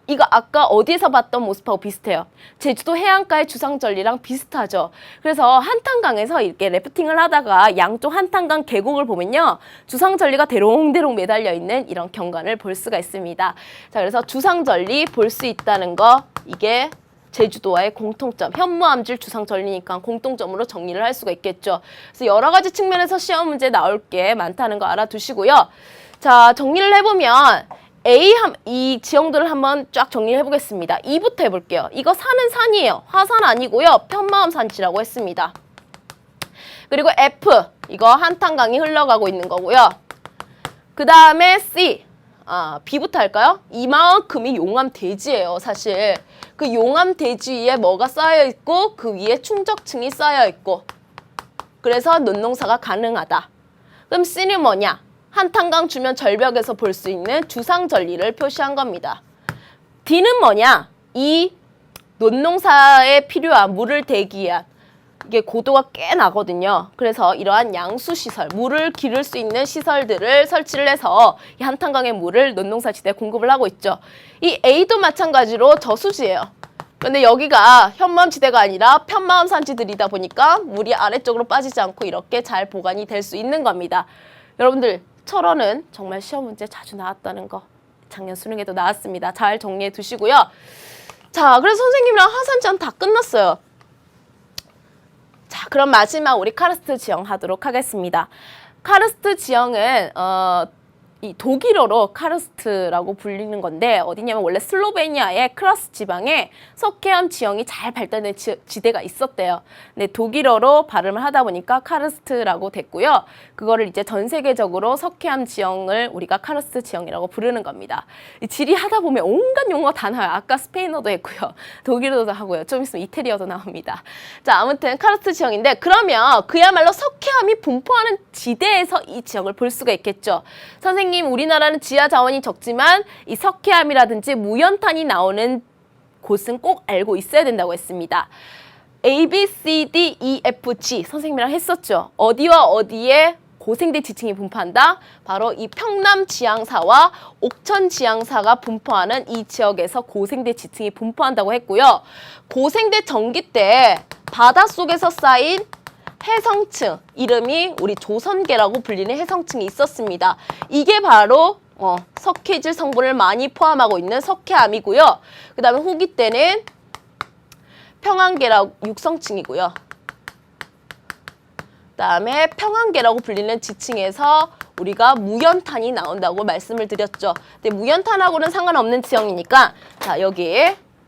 S1: 이거 아까 어디서 봤던 모습하고 비슷해요. 제주도 해안가의 주상절리랑 비슷하죠. 그래서 한탄강에서 이렇게 래프팅을 하다가 양쪽 한탄강 계곡을 보면요. 주상절리가 대롱대롱 매달려 있는 이런 경관을 볼 수가 있습니다. 자, 그래서 주상절리 볼 수 있다는 거, 이게 제주도와의 공통점, 현무암질 주상절리니까 공통점으로 정리를 할 수가 있겠죠. 그래서 여러 가지 측면에서 시험 문제 나올 게 많다는 거 알아두시고요. 자, 정리를 해보면 이 지형들을 한번 쫙 정리를 해보겠습니다. 2부터 해볼게요. 이거 산은 산이에요. 화산 아니고요. 편마음 산지라고 했습니다. 그리고 F, 이거 한탄강이 흘러가고 있는 거고요. 그 다음에 C, B부터 할까요? 이만큼이 용암대지예요, 사실. 그 용암대지 위에 뭐가 쌓여있고 그 위에 충적층이 쌓여있고 그래서 논농사가 가능하다. 그럼 C는 뭐냐? 한탄강 주변 절벽에서 볼 수 있는 주상절리를 표시한 겁니다. D는 뭐냐? 이 논농사에 필요한 물을 대기한 이게 고도가 꽤 나거든요. 그래서 이러한 양수시설, 물을 기를 수 있는 시설들을 설치를 해서 이 한탄강의 물을 논농사지대에 공급을 하고 있죠. 이 A도 마찬가지로 저수지예요. 근데 여기가 현무암지대가 아니라 편마음 산지들이다 보니까 물이 아래쪽으로 빠지지 않고 이렇게 잘 보관이 될 수 있는 겁니다. 여러분들, 철원은 정말 시험 문제 자주 나왔다는 거 작년 수능에도 나왔습니다. 잘 정리해 두시고요. 자, 그래서 선생님이랑 하산지형 다 끝났어요. 자, 그럼 마지막 우리 카르스트 지형 하도록 하겠습니다. 카르스트 지형은 이 독일어로 카르스트라고 불리는 건데 어디냐면 원래 슬로베니아의 크라스 지방에 석회암 지형이 잘 발달된 지대가 있었대요. 근데 독일어로 발음을 하다 보니까 카르스트라고 됐고요. 그거를 이제 전 세계적으로 석회암 지형을 우리가 카르스트 지형이라고 부르는 겁니다. 지리 하다 보면 온갖 용어 다 나와요. 아까 스페인어도 했고요. 독일어도 하고요. 좀 있으면 이태리어도 나옵니다. 자, 아무튼 카르스트 지형인데 그러면 그야말로 석회암이 분포하는 지대에서 이 지형을 볼 수가 있겠죠. 선생님, 우리나라는 지하 자원이 적지만 이 석회암이라든지 무연탄이 나오는 곳은 꼭 알고 있어야 된다고 했습니다. A, B, C, D, E, F, G 선생님이랑 했었죠. 어디와 어디에 고생대 지층이 분포한다? 바로 이 평남 지향사와 옥천 지향사가 분포하는 이 지역에서 고생대 지층이 분포한다고 했고요. 고생대 전기 때 바닷속에서 쌓인 해성층, 이름이 우리 조선계라고 불리는 해성층이 있었습니다. 이게 바로 석회질 성분을 많이 포함하고 있는 석회암이고요. 그 다음에 후기 때는 평안계라고 육성층이고요. 그다음에 평안계라고 불리는 지층에서 우리가 무연탄이 나온다고 말씀을 드렸죠. 근데 무연탄하고는 상관없는 지형이니까 자, 여기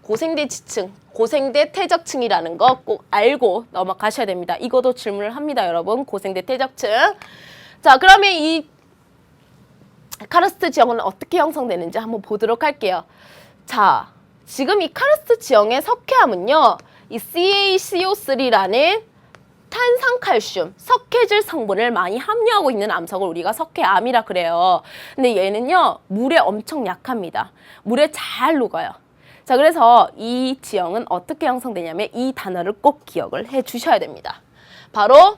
S1: 고생대 지층, 고생대 퇴적층이라는 거 꼭 알고 넘어가셔야 됩니다. 이것도 질문을 합니다, 여러분. 고생대 퇴적층. 자, 그러면 이 카르스트 지형은 어떻게 형성되는지 한번 보도록 할게요. 자, 지금 이 카르스트 지형의 석회암은요, 이 CaCO3라는 탄산칼슘, 석회질 성분을 많이 함유하고 있는 암석을 우리가 석회암이라 그래요. 근데 얘는요, 물에 엄청 약합니다. 물에 잘 녹아요. 자, 그래서 이 지형은 어떻게 형성되냐면 이 단어를 꼭 기억을 해 주셔야 됩니다. 바로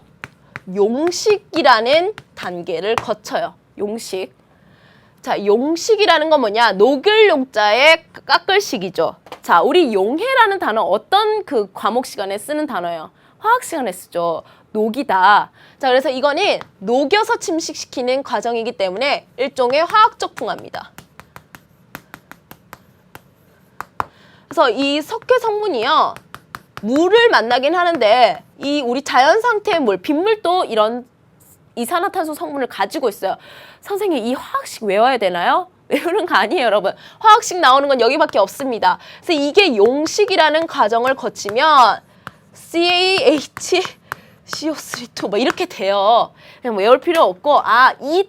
S1: 용식이라는 단계를 거쳐요. 용식. 자, 용식이라는 건 뭐냐? 녹을 용자의 깎을식이죠. 자, 우리 용해라는 단어 어떤 그 과목 시간에 쓰는 단어예요? 화학 시간에 쓰죠. 녹이다. 자, 그래서 이거는 녹여서 침식시키는 과정이기 때문에 일종의 화학적 풍화입니다. 그래서 이 석회 성분이요, 물을 만나긴 하는데 이 우리 자연 상태의 물, 빗물도 이런 이산화탄소 성분을 가지고 있어요. 선생님, 이 화학식 외워야 되나요? 외우는 거 아니에요, 여러분. 화학식 나오는 건 여기밖에 없습니다. 그래서 이게 용식이라는 과정을 거치면 CaHCO3 뭐 이렇게 돼요. 그냥 외울 필요 없고, 아, 이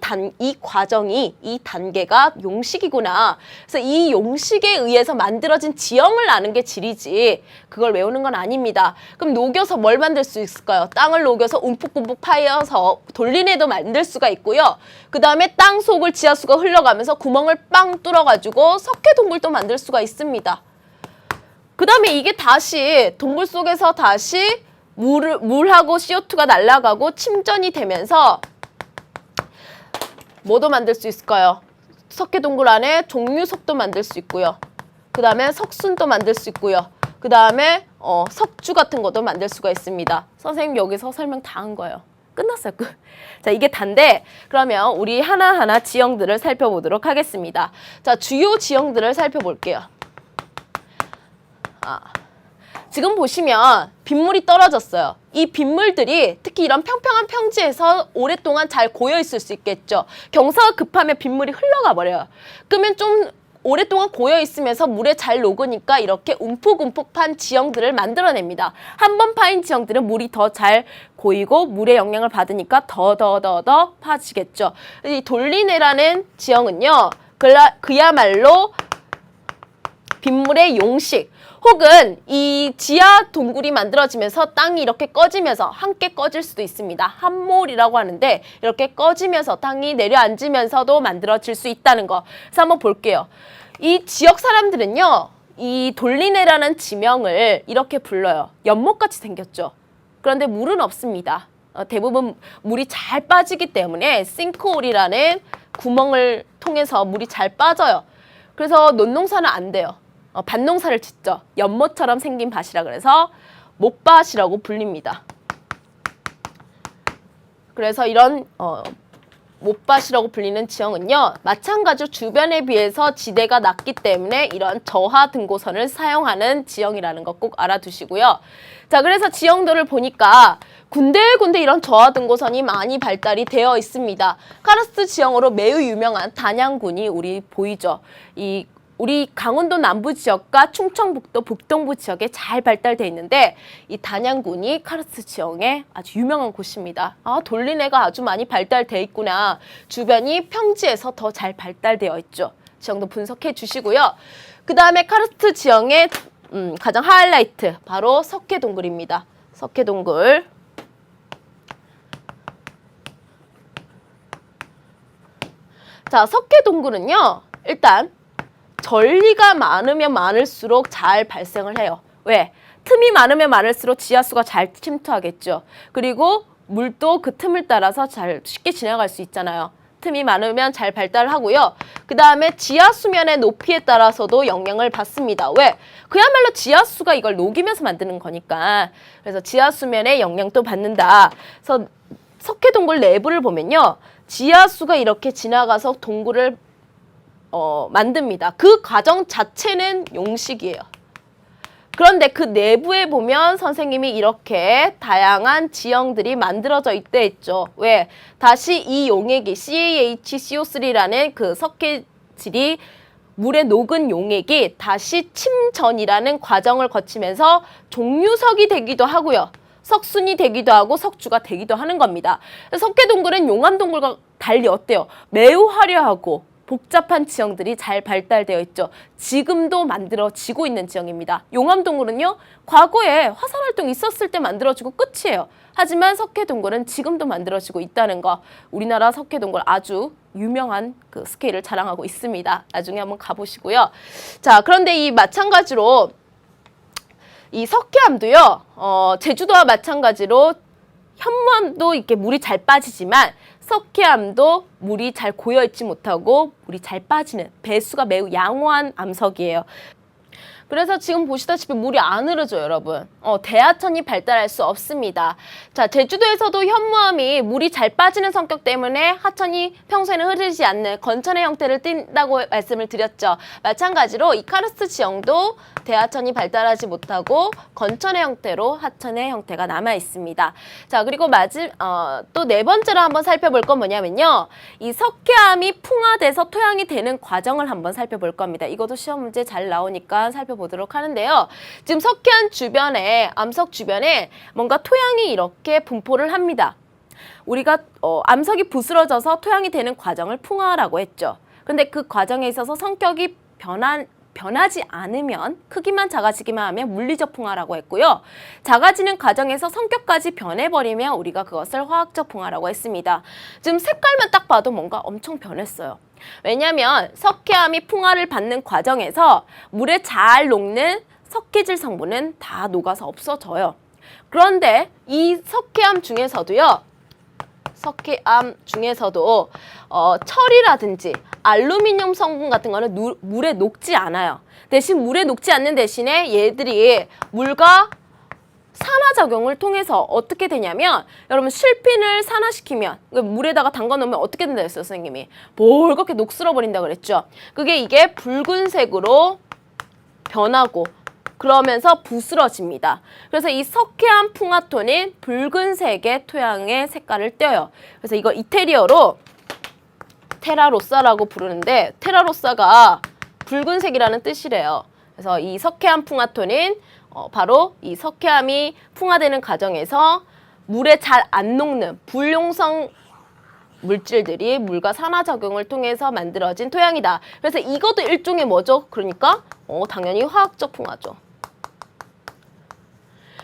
S1: 과정이, 이 단계가 용식이구나. 그래서 이 용식에 의해서 만들어진 지형을 아는 게 질이지, 그걸 외우는 건 아닙니다. 그럼 녹여서 뭘 만들 수 있을까요? 땅을 녹여서 움푹움푹 파여서 돌린해도 만들 수가 있고요. 그 다음에 땅 속을 지하수가 흘러가면서 구멍을 빵 뚫어가지고 석회동굴도 만들 수가 있습니다. 그 다음에 이게 다시 동굴 속에서 다시 물하고 CO2가 날아가고 침전이 되면서 뭐도 만들 수 있을까요? 석회동굴 안에 종류석도 만들 수 있고요. 그 다음에 석순도 만들 수 있고요. 그 다음에 석주 같은 것도 만들 수가 있습니다. 선생님 여기서 설명 다 한 거예요. 끝났어요. 끝. 자, 이게 단데, 그러면 우리 하나하나 지형들을 살펴보도록 하겠습니다. 자, 주요 지형들을 살펴볼게요. 지금 보시면 빗물이 떨어졌어요. 이 빗물들이 특히 이런 평평한 평지에서 오랫동안 잘 고여 있을 수 있겠죠. 경사가 급하면 빗물이 흘러가 버려요. 그러면 좀 오랫동안 고여 있으면서 물에 잘 녹으니까 이렇게 움푹움푹 판 지형들을 만들어냅니다. 한 번 파인 지형들은 물이 더 잘 고이고 물의 영향을 받으니까 더 파지겠죠. 이 돌리네라는 지형은요, 그야말로 빗물의 용식, 혹은 이 지하 동굴이 만들어지면서 땅이 이렇게 꺼지면서 함께 꺼질 수도 있습니다. 함몰이라고 하는데 이렇게 꺼지면서 땅이 내려앉으면서도 만들어질 수 있다는 거. 그래서 한번 볼게요. 이 지역 사람들은요, 이 돌리네라는 지명을 이렇게 불러요. 연못같이 생겼죠. 그런데 물은 없습니다. 대부분 물이 잘 빠지기 때문에 싱크홀이라는 구멍을 통해서 물이 잘 빠져요. 그래서 논농사는 안 돼요. 밭농사를 짓죠. 연못처럼 생긴 밭이라 그래서 못밭이라고 불립니다. 그래서 이런 못밭이라고 불리는 지형은요, 마찬가지로 주변에 비해서 지대가 낮기 때문에 이런 저하 등고선을 사용하는 지형이라는 거 꼭 알아두시고요. 자, 그래서 지형들을 보니까 군데군데 이런 저하 등고선이 많이 발달이 되어 있습니다. 카르스트 지형으로 매우 유명한 단양군이 우리 보이죠. 우리 강원도 남부 지역과 충청북도 북동부 지역에 잘 발달되어 있는데 이 단양군이 카르스트 지형의 아주 유명한 곳입니다. 아, 돌리네가 아주 많이 발달되어 있구나. 주변이 평지에서 더 잘 발달되어 있죠. 지형도 분석해 주시고요. 그 다음에 카르스트 지형의 가장 하이라이트, 바로 석회동굴입니다. 석회동굴. 자, 석회동굴은요, 일단 전리가 많으면 많을수록 잘 발생을 해요. 왜? 틈이 많으면 많을수록 지하수가 잘 침투하겠죠. 그리고 물도 그 틈을 따라서 잘 쉽게 지나갈 수 있잖아요. 틈이 많으면 잘 발달하고요. 그 다음에 지하수면의 높이에 따라서도 영향을 받습니다. 왜? 그야말로 지하수가 이걸 녹이면서 만드는 거니까. 그래서 지하수면의 영향도 받는다. 그래서 석회동굴 내부를 보면요, 지하수가 이렇게 지나가서 동굴을 만듭니다. 그 과정 자체는 용식이에요. 그런데 그 내부에 보면 선생님이 이렇게 다양한 지형들이 만들어져 있대 했죠. 왜? 다시 이 용액이 CaHCO3라는 그 석회질이 물에 녹은 용액이 다시 침전이라는 과정을 거치면서 종유석이 되기도 하고요. 석순이 되기도 하고 석주가 되기도 하는 겁니다. 석회동굴은 용암동굴과 달리 어때요? 매우 화려하고 복잡한 지형들이 잘 발달되어 있죠. 지금도 만들어지고 있는 지형입니다. 용암동굴은요, 과거에 화산활동이 있었을 때 만들어지고 끝이에요. 하지만 석회동굴은 지금도 만들어지고 있다는 거. 우리나라 석회동굴 아주 유명한 그 스케일을 자랑하고 있습니다. 나중에 한번 가보시고요. 자, 그런데 이 마찬가지로 이 석회암도요, 제주도와 마찬가지로 현무암도 이렇게 물이 잘 빠지지만 석회암도 물이 잘 고여있지 못하고 물이 잘 빠지는 배수가 매우 양호한 암석이에요. 그래서 지금 보시다시피 물이 안 흐르죠, 여러분. 대하천이 발달할 수 없습니다. 자, 제주도에서도 현무암이 물이 잘 빠지는 성격 때문에 하천이 평소에는 흐르지 않는 건천의 형태를 띈다고 말씀을 드렸죠. 마찬가지로 이 카르스트 지형도 대하천이 발달하지 못하고 건천의 형태로 하천의 형태가 남아 있습니다. 자, 그리고 또 네 번째로 한번 살펴볼 건 뭐냐면요. 이 석회암이 풍화돼서 토양이 되는 과정을 한번 살펴볼 겁니다. 이것도 시험 문제 잘 나오니까 살펴보도록 하는데요. 지금 석회암 주변에, 암석 주변에 뭔가 토양이 이렇게 분포를 합니다. 우리가 암석이 부스러져서 토양이 되는 과정을 풍화라고 했죠. 근데 그 과정에 있어서 성격이 변하지 않으면, 크기만 작아지기만 하면 물리적 풍화라고 했고요. 작아지는 과정에서 성격까지 변해버리면 우리가 그것을 화학적 풍화라고 했습니다. 지금 색깔만 딱 봐도 뭔가 엄청 변했어요. 왜냐하면 석회암이 풍화를 받는 과정에서 물에 잘 녹는 석회질 성분은 다 녹아서 없어져요. 그런데 이 석회암 중에서도 철이라든지 알루미늄 성분 같은 거는 물에 녹지 않아요. 대신 물에 녹지 않는 대신에 얘들이 물과 산화작용을 통해서 어떻게 되냐면, 여러분 실핀을 산화시키면, 물에다가 담가 놓으면 어떻게 된다 했어요, 선생님이? 볼겋게 녹슬어 버린다 그랬죠. 이게 붉은색으로 변하고 그러면서 부스러집니다. 그래서 이 석회암 풍화토는 붉은색의 토양의 색깔을 떼어요. 그래서 이걸 이태리어로 테라로사라고 부르는데, 테라로사가 붉은색이라는 뜻이래요. 그래서 이 석회암 풍화토는 바로 이 석회암이 풍화되는 과정에서 물에 잘 안 녹는 불용성 물질들이 물과 산화작용을 통해서 만들어진 토양이다. 그래서 이것도 일종의 뭐죠? 그러니까 당연히 화학적 풍화죠.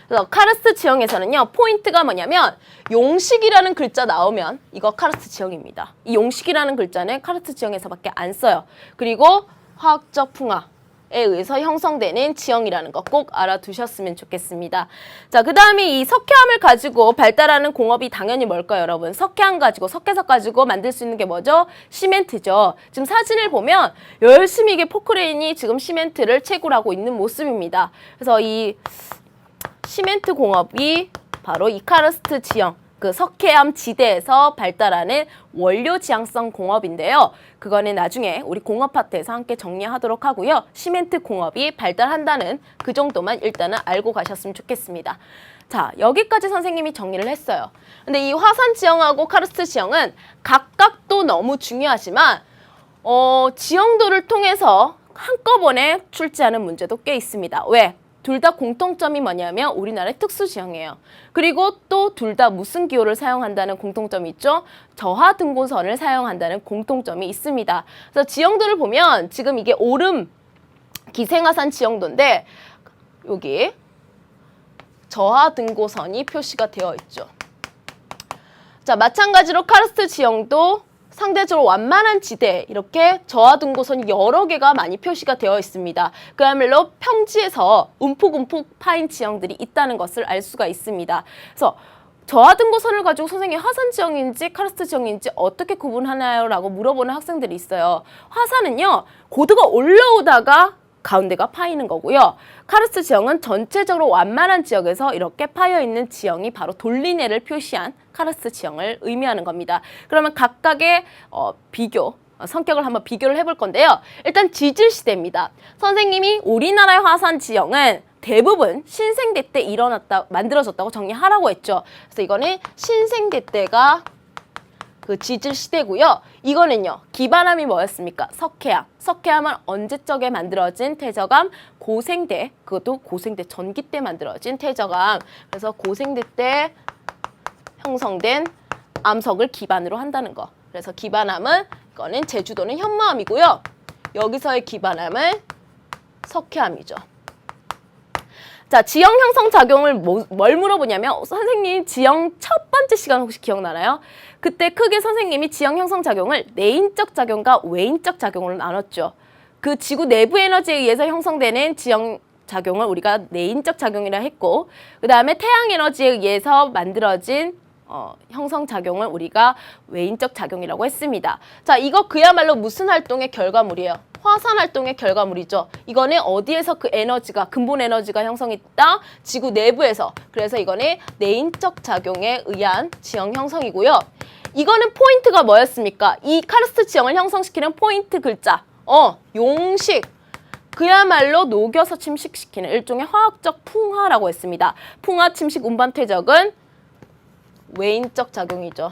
S1: 그래서 카르스트 지형에서는요, 포인트가 뭐냐면 용식이라는 글자 나오면 이거 카르스트 지형입니다. 이 용식이라는 글자는 카르스트 지형에서밖에 안 써요. 그리고 화학적 풍화에 의해서 형성되는 지형이라는 거 꼭 알아두셨으면 좋겠습니다. 자, 그 다음에 이 석회암을 가지고 발달하는 공업이 당연히 뭘까요, 여러분? 석회암 가지고, 석회석 가지고 만들 수 있는 게 뭐죠? 시멘트죠. 지금 사진을 보면 열심히 이게 포크레인이 지금 시멘트를 채굴하고 있는 모습입니다. 그래서 이 시멘트 공업이 바로 이 카르스트 지형, 그 석회암 지대에서 발달하는 원료 지향성 공업인데요. 그거는 나중에 우리 공업 파트에서 함께 정리하도록 하고요. 시멘트 공업이 발달한다는 그 정도만 일단은 알고 가셨으면 좋겠습니다. 자, 여기까지 선생님이 정리를 했어요. 근데 이 화산 지형하고 카르스트 지형은 각각도 너무 중요하지만 지형도를 통해서 한꺼번에 출제하는 문제도 꽤 있습니다. 왜? 둘 다 공통점이 뭐냐면 우리나라의 특수지형이에요. 그리고 또 둘 다 무슨 기호를 사용한다는 공통점이 있죠. 저하 등고선을 사용한다는 공통점이 있습니다. 그래서 지형도를 보면 지금 이게 오름 기생화산 지형도인데 여기 저하 등고선이 표시가 되어 있죠. 자, 마찬가지로 카르스트 지형도 상대적으로 완만한 지대, 이렇게 저하 등고선이 여러 개가 많이 표시가 되어 있습니다. 그야말로 평지에서 움푹움푹 파인 지형들이 있다는 것을 알 수가 있습니다. 그래서 저하 등고선을 가지고 선생님이 화산 지형인지 카르스트 지형인지 어떻게 구분하나요? 라고 물어보는 학생들이 있어요. 화산은요, 고도가 올라오다가 가운데가 파이는 거고요. 카르스트 지형은 전체적으로 완만한 지역에서 이렇게 파여있는 지형이 바로 돌리네를 표시한 카르스트 지형을 의미하는 겁니다. 그러면 각각의 비교, 성격을 한번 비교를 해볼 건데요. 일단 지질 시대입니다. 선생님이 우리나라의 화산 지형은 대부분 신생대 때 만들어졌다고 정리하라고 했죠. 그래서 이거는 신생대 때가 그 지질 시대고요. 이거는요. 기반암이 뭐였습니까? 석회암. 석회암은 언제적에 만들어진 퇴적암? 고생대. 그것도 고생대 전기 때 만들어진 퇴적암. 그래서 고생대 때 형성된 암석을 기반으로 한다는 거. 그래서 기반암은 이거는 제주도는 현무암이고요. 여기서의 기반암은 석회암이죠. 자, 지형 형성 작용을 뭘 물어보냐면 선생님 지형 첫 번째 시간 혹시 기억나나요? 그때 크게 선생님이 지형 형성 작용을 내인적 작용과 외인적 작용으로 나눴죠. 그 지구 내부 에너지에 의해서 형성되는 지형 작용을 우리가 내인적 작용이라 했고 그 다음에 태양 에너지에 의해서 만들어진 형성 작용을 우리가 외인적 작용이라고 했습니다. 자, 이거 그야말로 무슨 활동의 결과물이에요? 화산 활동의 결과물이죠. 이거는 어디에서 그 에너지가, 근본 에너지가 형성했다? 지구 내부에서. 그래서 이거는 내인적 작용에 의한 지형 형성이고요. 이거는 포인트가 뭐였습니까? 이 카르스트 지형을 형성시키는 포인트 글자. 용식. 그야말로 녹여서 침식시키는 일종의 화학적 풍화라고 했습니다. 풍화, 침식, 운반, 퇴적은 외인적 작용이죠.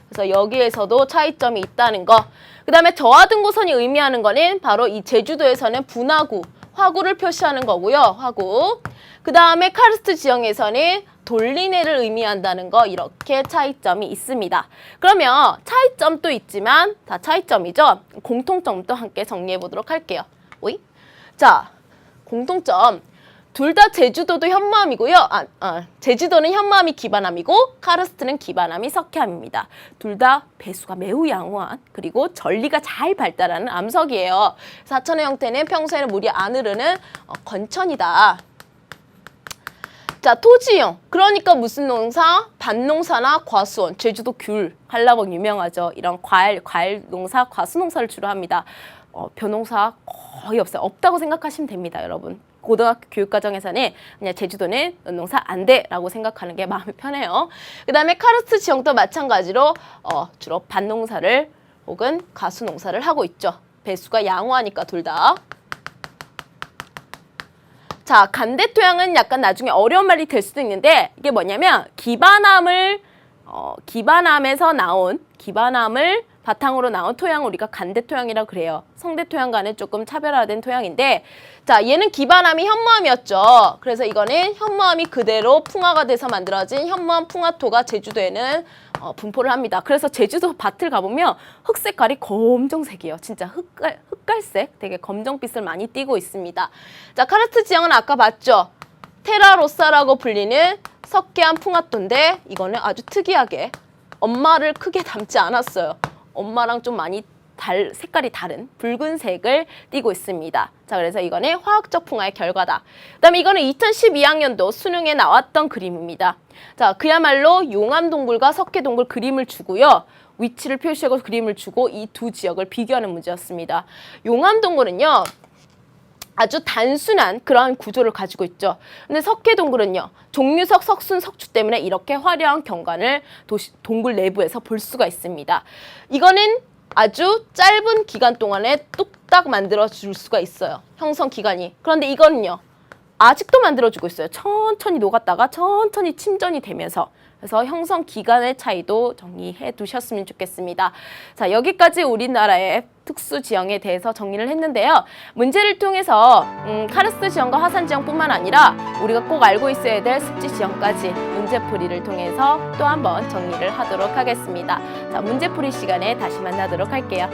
S1: 그래서 여기에서도 차이점이 있다는 거. 그 다음에 저하등고선이 의미하는 거는 바로 이 제주도에서는 분화구, 화구를 표시하는 거고요. 화구. 그 다음에 카르스트 지형에서는 돌리네를 의미한다는 거 이렇게 차이점이 있습니다. 그러면 차이점도 있지만 다 차이점이죠. 공통점도 함께 정리해 보도록 할게요. 오이? 자, 공통점. 둘 다 제주도도 현무암이고요. 제주도는 현무암이 기반암이고 카르스트는 기반암이 석회암입니다. 둘 다 배수가 매우 양호한 그리고 전리가 잘 발달하는 암석이에요. 사천의 형태는 평소에는 물이 안 흐르는 건천이다. 자, 토지형. 그러니까 무슨 농사? 밭농사나 과수원. 제주도 귤, 한라봉 유명하죠. 이런 과일 농사, 과수 농사를 주로 합니다. 벼농사 거의 없어요. 없다고 생각하시면 됩니다, 여러분. 고등학교 교육과정에서는 그냥 제주도는 농사 안 돼라고 생각하는 게 마음이 편해요. 그 다음에 카르스트 지형도 마찬가지로 주로 밭농사를 혹은 가수농사를 하고 있죠. 배수가 양호하니까 둘 다. 자, 간대토양은 약간 나중에 어려운 말이 될 수도 있는데 이게 뭐냐면 기반암을 기반암에서 나온 기반암을 바탕으로 나온 토양을 우리가 간대토양이라고 그래요. 성대토양과는 조금 차별화된 토양인데 자, 얘는 기반암이 현무암이었죠. 그래서 이거는 현무암이 그대로 풍화가 돼서 만들어진 현무암 풍화토가 제주도에는 분포를 합니다. 그래서 제주도 밭을 가보면 흙 색깔이 검정색이에요. 진짜 흑갈색, 되게 검정빛을 많이 띠고 있습니다. 자, 카르스트 지형은 아까 봤죠. 테라로사라고 불리는 석회암 풍화토인데 이거는 아주 특이하게 엄마를 크게 닮지 않았어요. 엄마랑 좀 많이 색깔이 다른 붉은색을 띠고 있습니다. 자, 그래서 이거는 화학적 풍화의 결과다. 그 다음에 이거는 2012학년도 수능에 나왔던 그림입니다. 자, 그야말로 용암동굴과 석회동굴 그림을 주고요. 위치를 표시하고 그림을 주고 이 두 지역을 비교하는 문제였습니다. 용암동굴은요. 아주 단순한 그러한 구조를 가지고 있죠. 근데 석회동굴은요. 종류석, 석순, 석추 때문에 이렇게 화려한 경관을 동굴 내부에서 볼 수가 있습니다. 이거는 아주 짧은 기간 동안에 뚝딱 만들어줄 수가 있어요. 형성 기간이. 그런데 이거는요. 아직도 만들어주고 있어요. 천천히 녹았다가 천천히 침전이 되면서. 그래서 형성 기간의 차이도 정리해 두셨으면 좋겠습니다. 자, 여기까지 우리나라의 특수 지형에 대해서 정리를 했는데요. 문제를 통해서 카르스트 지형과 화산 지형뿐만 아니라 우리가 꼭 알고 있어야 될 습지 지형까지 문제풀이를 통해서 또 한 번 정리를 하도록 하겠습니다. 자, 문제풀이 시간에 다시 만나도록 할게요.